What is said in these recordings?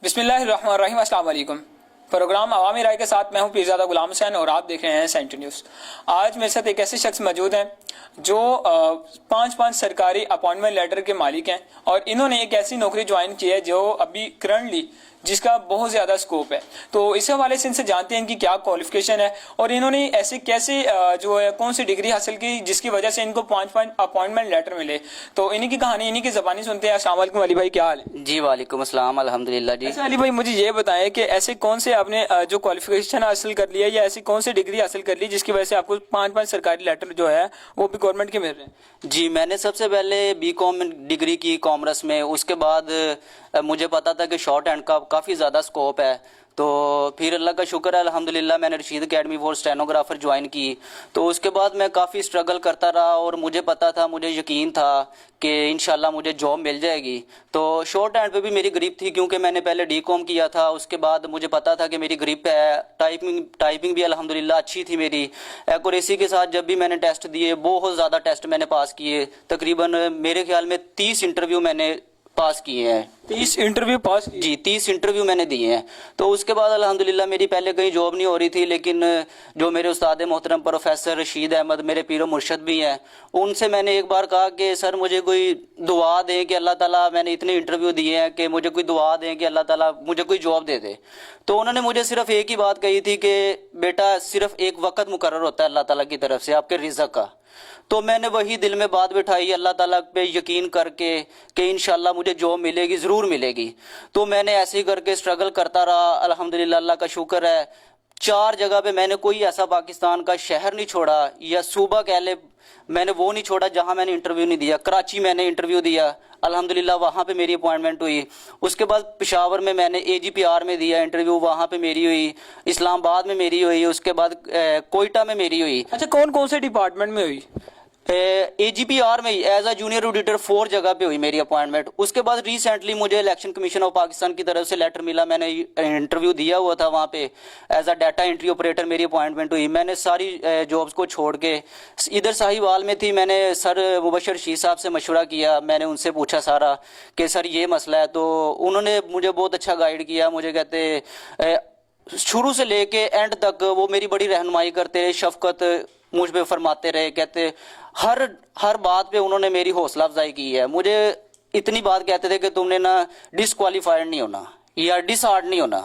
बिस्मिल्लाहिर्रहमानिर्रहीम। अस्सलाम वालेकुम। प्रोग्राम अवामी राय के साथ मैं हूं पीरजादा गुलाम हुसैन और आप देख रहे हैं सेंटर न्यूज़। आज मेरे साथ एक ऐसे शख्स मौजूद हैं जो पांच सरकारी अपॉइंटमेंट लेटर के मालिक हैं और इन्होंने एक ऐसी नौकरी ज्वाइन की है जो अभी करंटली जिसका बहुत ज़्यादा स्कोप है। तो इस हवाले से इनसे जानते हैं इनकी क्या क्वालिफिकेशन है और इन्होंने ऐसे कैसे जो है कौन सी डिग्री हासिल की जिसकी वजह से इनको पांच अपॉइंटमेंट लेटर मिले। तो इन्हीं की कहानी इन्हीं की ज़बानी सुनते हैं। अस्सलाम वालेकुम अली भाई, क्या हाल है? जी वालेकुम अस्सलाम, अल्हम्दुलिल्लाह जी। अच्छा अली भाई, मुझे ये बताएं कि ऐसे कौन से आपने जो क्वालिफिकेशन हासिल कर लिया या ऐसी कौन सी डिग्री हासिल कर ली जिसकी वजह से आपको पांच सरकारी लेटर जो है वो भी गवर्नमेंट के मिल रहे हैं? जी, मैंने सबसे पहले बीकॉम डिग्री की कॉमर्स में। उसके बाद मुझे पता था कि शॉर्ट हैंड का काफ़ी ज़्यादा स्कोप है, तो फिर अल्लाह का शुक्र है अल्हम्दुलिल्लाह मैंने Rashid academy for stenographer join की। तो उसके बाद मैं काफ़ी स्ट्रगल करता रहा और मुझे पता था, मुझे यकीन था कि इंशाल्लाह मुझे जॉब मिल जाएगी। तो शॉर्ट हैंड पे भी मेरी ग्रिप थी क्योंकि मैंने पहले डीकॉम किया था। उसके बाद मुझे पता था कि मेरी ग्रिप है। टाइपिंग भी अल्हम्दुलिल्लाह अच्छी थी मेरी। एक्यूरेसी के साथ जब भी मैंने टेस्ट दिए, बहुत ज़्यादा टेस्ट मैंने पास किए। तकरीबन मेरे ख्याल में 30 इंटरव्यू मैंने पास किए हैं। 30 इंटरव्यू पास? जी, 30 इंटरव्यू मैंने दिए हैं। तो उसके बाद अल्हम्दुलिल्लाह मेरी पहले कहीं जॉब नहीं हो रही थी, लेकिन जो मेरे उस्ताद मोहतरम प्रोफेसर रशीद अहमद मेरे पीरो मुर्शद भी हैं, उनसे मैंने एक बार कहा कि सर मुझे कोई दुआ दें कि अल्लाह ताला, मैंने इतने इंटरव्यू दिए हैं कि मुझे कोई दुआ दें कि अल्लाह ताला मुझे कोई जॉब दे दे। तो उन्होंने मुझे सिर्फ एक ही बात कही थी कि बेटा सिर्फ एक वक्त मुकर्रर होता है अल्लाह ताला की तरफ से आपके रिज़्क़ का। तो मैंने वही दिल में बात बिठाई अल्लाह ताला पे यकीन करके कि इंशाल्लाह मुझे जॉब मिलेगी, ज़रूर मिलेगी। तो मैंने ऐसे ही करके स्ट्रगल करता रहा। अल्हम्दुलिल्लाह अल्लाह का शुक्र है, 4 जगह पे मैंने कोई ऐसा पाकिस्तान का शहर नहीं छोड़ा या सूबा कह ले, मैंने वो नहीं छोड़ा जहां मैंने इंटरव्यू नहीं दिया। कराची मैंने इंटरव्यू दिया, अल्हम्दुलिल्लाह वहां पे मेरी अपॉइंटमेंट हुई। उसके बाद पेशावर में मैंने AGPR में दिया इंटरव्यू, वहां पे मेरी हुई। इस्लामाबाद में मेरी हुई। उसके बाद कोयटा में मेरी हुई। अच्छा, कौन कौन से डिपार्टमेंट में हुई? AGPR में एज अ जूनियर ऑडिटर 4 जगह पे हुई मेरी अपॉइंटमेंट। उसके बाद रिसेंटली मुझे इलेक्शन कमीशन ऑफ पाकिस्तान की तरफ से लेटर मिला, मैंने इंटरव्यू दिया हुआ था वहाँ पे। As a data entry operator मेरी अपॉइंटमेंट हुई। मैंने सारी जॉब्स को छोड़ के इधर साहिवाल में थी, मैंने सर मुबशर रशीद साहब से मशवरा किया। मैंने उनसे पूछा सारा कि सर ये मसला है, तो उन्होंने मुझे बहुत अच्छा गाइड किया। मुझे कहते शुरू से लेके एंड तक वो मेरी बड़ी रहनुमाई करते रहे, शफकत मुझ पे फरमाते रहे। कहते हर बात पे उन्होंने मेरी हौसला अफजाई की है। मुझे इतनी बात कहते थे कि तुमने ना डिसक्वालीफाइड नहीं होना या डिसहार्ड नहीं होना,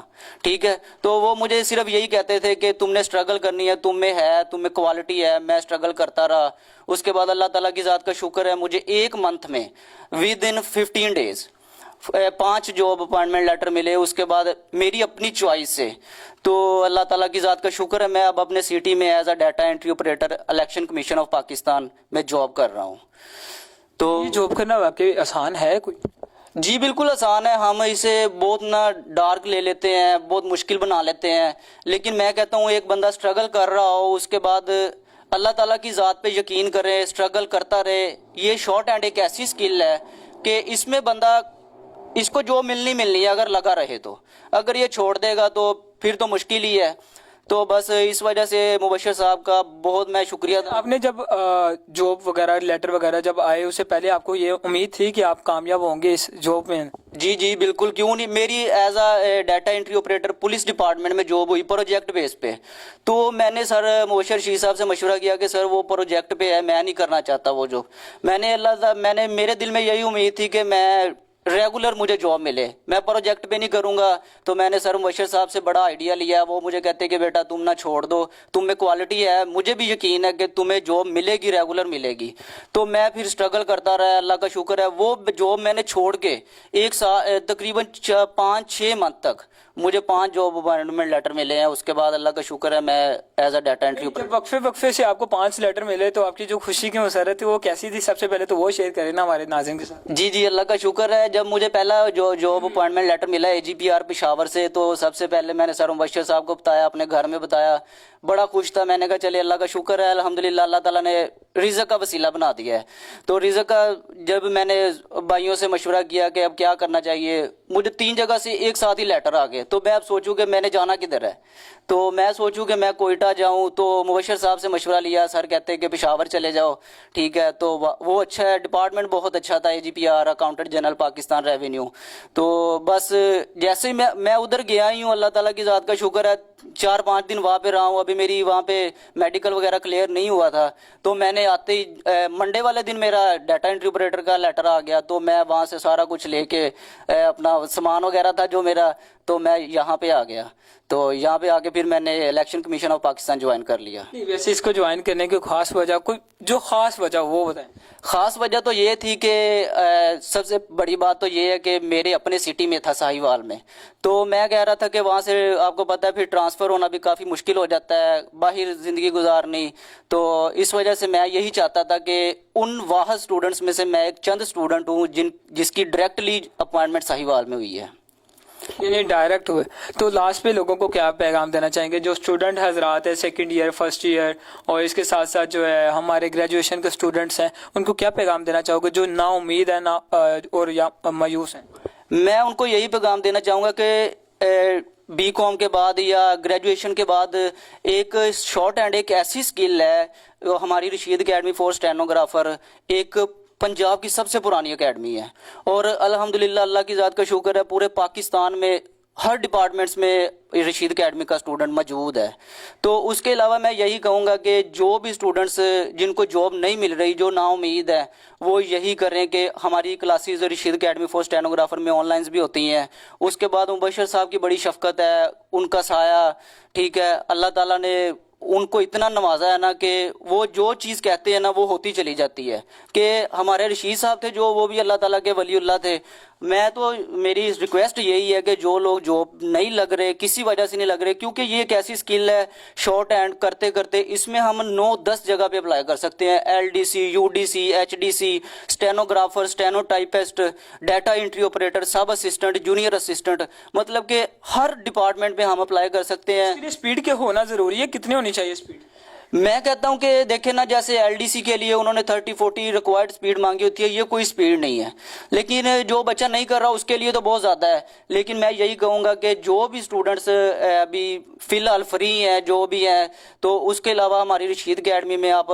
ठीक है। तो वो मुझे सिर्फ यही कहते थे कि तुमने स्ट्रगल करनी है, तुम में है, तुम में क्वालिटी है। मैं स्ट्रगल करता रहा। उसके बाद अल्लाह ताला की ज़ात का शुक्र है, मुझे 1 मंथ में within 15 days 5 job appointment letter मिले। उसके बाद मेरी अपनी चॉइस से, तो अल्लाह ताला की ज़ात का शुक्र है, मैं अब अपने सिटी में as a data entry operator election commission of Pakistan में जॉब कर रहा हूँ। तो ये जॉब करना वाकई आसान है कोई? जी बिल्कुल आसान है। हम इसे बहुत ना डार्क ले लेते हैं, बहुत मुश्किल बना लेते हैं, लेकिन मैं कहता हूँ एक बंदा स्ट्रगल कर रहा हो, उसके बाद अल्लाह ताला की ज़ात पे यकीन करे, स्ट्रगल करता रहे। ये शॉर्ट हैंड एक ऐसी स्किल है कि इसमें बंदा, इसको जो मिलनी है अगर लगा रहे तो। अगर ये छोड़ देगा तो फिर तो मुश्किल ही है। तो बस इस वजह से मुबशर साहब का बहुत मैं शुक्रिया। आपने जब जॉब वगैरह लेटर वगैरह जब आए उससे पहले आपको ये उम्मीद थी कि आप कामयाब होंगे इस जॉब में? जी बिल्कुल, क्यों नहीं। मेरी as a data entry operator police department में जॉब हुई प्रोजेक्ट बेस पे। तो मैंने सर मुबशर रशीद साहब से मशवरा किया कि सर वो प्रोजेक्ट पे है, मैं नहीं करना चाहता वो जॉब। मैंने मेरे दिल में यही उम्मीद थी कि मैं रेगुलर मुझे जॉब मिले, मैं प्रोजेक्ट पे नहीं करूंगा। तो मैंने सर मुबशर साहब से बड़ा आइडिया लिया। वो मुझे कहते कि बेटा तुम ना छोड़ दो, तुम में क्वालिटी है, मुझे भी यकीन है कि तुम्हें जॉब मिलेगी, रेगुलर मिलेगी। तो मैं फिर स्ट्रगल करता रहा। अल्लाह का शुक्र है वो जॉब मैंने छोड़ के एक साल तकरीबन 5-6 मंथ तक मुझे 5 जॉब अपॉइंटमेंट लेटर मिले हैं। उसके बाद अल्लाह का शुक्र है मैं एज अ डाटा एंट्री। जब वक्फे से आपको 5 लेटर मिले तो आपकी जो खुशी की मसरत थी वो कैसी थी? सबसे पहले तो वो शेयर करें ना हमारे नाज़रीन के साथ। जी अल्लाह का शुक्र है, जब मुझे पहला जो जॉब अपॉइंटमेंट लेटर मिला AGPR पेशावर से, तो सबसे पहले मैंने सर मुबशर साहब को बताया, अपने घर में बताया। बड़ा खुश था। मैंने कहा चले अल्लाह का शुक्र है, अल्हम्दुलिल्लाह अल्लाह ताला ने رزق کا وسیلہ بنا دیا ہے. تو رزق کا جب میں نے بھائیوں سے مشورہ کیا کہ اب کیا کرنا چاہیے, مجھے 3 جگہ سے ایک ساتھ ہی لیٹر آ گئے. تو میں اب سوچوں کہ میں نے جانا کدھر ہے, تو میں سوچوں کہ میں کوئٹہ جاؤں. تو مبشر صاحب سے مشورہ لیا, سر کہتے ہیں کہ پشاور چلے جاؤ. ٹھیک ہے, تو وہ اچھا ہے, ڈپارٹمنٹ بہت اچھا تھا, AGPR accountant general Pakistan revenue. تو بس جیسے ہی میں ادھر گیا ہی ہوں, اللہ تعالیٰ کی ذات کا شکر ہے, 4-5 دن وہاں پہ رہا ہوں. ابھی میری وہاں پہ میڈیکل وغیرہ کلیئر نہیں ہوا تھا, تو میں نے آتے ہی منڈے والے دن میرا ڈیٹا انٹری آپریٹر کا لیٹر آ گیا. تو میں وہاں سے سارا کچھ لے کے اپنا سامان وغیرہ تھا جو میرا, تو میں یہاں پہ آ گیا. تو یہاں پہ آ کے پھر میں نے election commission of Pakistan join کر لیا. ویسے اس کو جوائن کرنے کی خاص وجہ, کوئی جو خاص وجہ وہ بتائیں. خاص وجہ تو یہ تھی کہ سب سے بڑی بات تو یہ ہے کہ میرے اپنے سٹی میں تھا, ساہیوال میں. تو میں کہہ رہا تھا کہ وہاں سے آپ کو پتہ ہے پھر ٹرانسفر ہونا بھی کافی مشکل ہو جاتا ہے, باہر زندگی گزارنی. تو اس وجہ سے میں یہی چاہتا تھا کہ ان واحد اسٹوڈنٹس میں سے میں ایک چند اسٹوڈنٹ ہوں جس کی ڈائریکٹلی اپوائنٹمنٹ ساہیوال میں ہوئی ہے. یعنی ڈائریکٹ ہوئے. تو لاسٹ پہ لوگوں کو کیا پیغام دینا چاہیں گے, جو اسٹوڈنٹ حضرات ہیں 2nd ایئر 1st ایئر اور اس کے ساتھ ساتھ جو ہے ہمارے گریجویشن کے اسٹوڈنٹس ہیں, ان کو کیا پیغام دینا چاہو گے جو نا امید ہے نا اور یا مایوس ہیں؟ میں ان کو یہی پیغام دینا چاہوں گا کہ BCom کے بعد یا گریجویشن کے بعد ایک شارٹ ہینڈ ایک ایسی سکل ہے, ہماری رشید اکیڈمی فور اسٹینوگرافر ایک پنجاب کی سب سے پرانی اکیڈمی ہے, اور الحمدللہ اللہ کی ذات کا شکر ہے پورے پاکستان میں ہر ڈپارٹمنٹس میں رشید اکیڈمی کا اسٹوڈنٹ موجود ہے. تو اس کے علاوہ میں یہی کہوں گا کہ جو بھی اسٹوڈنٹس جن کو جاب نہیں مل رہی, جو نا امید ہے, وہ یہی کریں کہ ہماری classes Rasheed academy for stenographer میں آن لائنز بھی ہوتی ہیں. اس کے بعد مبشر صاحب کی بڑی شفقت ہے, ان کا سایہ, ٹھیک ہے, اللہ تعالیٰ نے ان کو اتنا نوازا ہے نا کہ وہ جو چیز کہتے ہیں نا وہ ہوتی چلی جاتی ہے. کہ ہمارے رشید صاحب تھے جو, وہ بھی اللہ تعالیٰ کے ولی اللہ تھے. میں تو میری ریکویسٹ یہی ہے کہ جو لوگ جاب نہیں لگ رہے, کسی وجہ سے نہیں لگ رہے, کیونکہ یہ ایک ایسی سکل ہے شارٹ ہینڈ کرتے کرتے اس میں ہم 9-10 جگہ پہ اپلائی کر سکتے ہیں. LDC, UDC, HDC, stenographer, steno typist, data entry operator, sub assistant, junior assistant, مطلب کہ ہر ڈپارٹمنٹ میں ہم اپلائی کر سکتے ہیں. اسپیڈ کے ہونا ضروری ہے, کتنی ہونی چاہیے اسپیڈ؟ میں کہتا ہوں کہ دیکھیں نا, جیسے LDC کے لیے انہوں نے 30-40 ریکوائرڈ سپیڈ مانگی ہوتی ہے, یہ کوئی سپیڈ نہیں ہے. لیکن جو بچہ نہیں کر رہا اس کے لیے تو بہت زیادہ ہے. لیکن میں یہی کہوں گا کہ جو بھی اسٹوڈنٹس ابھی فی الحال فری ہیں, جو بھی ہیں, تو اس کے علاوہ ہماری رشید اکیڈمی میں آپ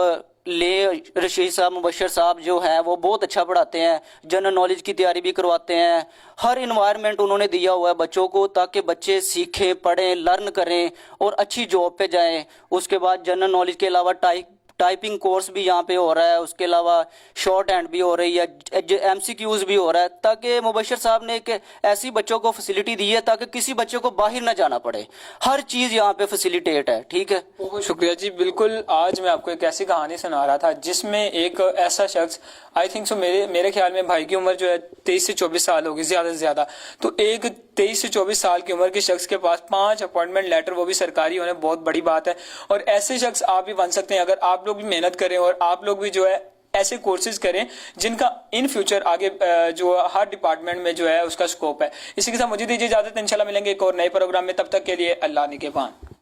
لے, رشید صاحب مبشر صاحب جو ہیں وہ بہت اچھا پڑھاتے ہیں, جنرل نالج کی تیاری بھی کرواتے ہیں. ہر انوائرمنٹ انہوں نے دیا ہوا ہے بچوں کو, تاکہ بچے سیکھیں, پڑھیں, لرن کریں اور اچھی جاب پہ جائیں. اس کے بعد جنرل نالج کے علاوہ ٹائپنگ کورس بھی یہاں پہ ہو رہا ہے, اس کے علاوہ شارٹ ہینڈ بھی ہو رہی ہے, MCQs بھی ہو رہا ہے, تاکہ مبشر صاحب نے ایک ایسی بچوں کو فیسلٹی دی ہے تاکہ کسی بچے کو باہر نہ جانا پڑے. ہر چیز یہاں پہ فیسیلیٹیٹ ہے. ٹھیک ہے, بہت شکریہ جی. بالکل, آج میں آپ کو ایک ایسی کہانی سنا رہا تھا جس میں ایک ایسا شخص, آئی تھنک سو میرے خیال میں بھائی کی عمر جو ہے 23 سے 24 سال ہوگی زیادہ سے زیادہ. تو ایک 23 سے 24 سال کی عمر کے شخص کے پاس 5 اپوائنٹمنٹ لیٹر, وہ بھی سرکاری ہونے, بہت بڑی بات ہے. اور ایسے شخص آپ بھی بن سکتے ہیں اگر آپ لوگ بھی محنت کریں اور آپ لوگ بھی جو ہے ایسے کورسز کریں جن کا ان فیوچر آگے جو ہر ڈپارٹمنٹ میں جو ہے اس کا سکوپ ہے. اسی کے ساتھ مجھے دیجیے اجازت, انشاءاللہ ملیں گے ایک اور نئے پروگرام میں. تب تک کے لیے اللہ نگہبان.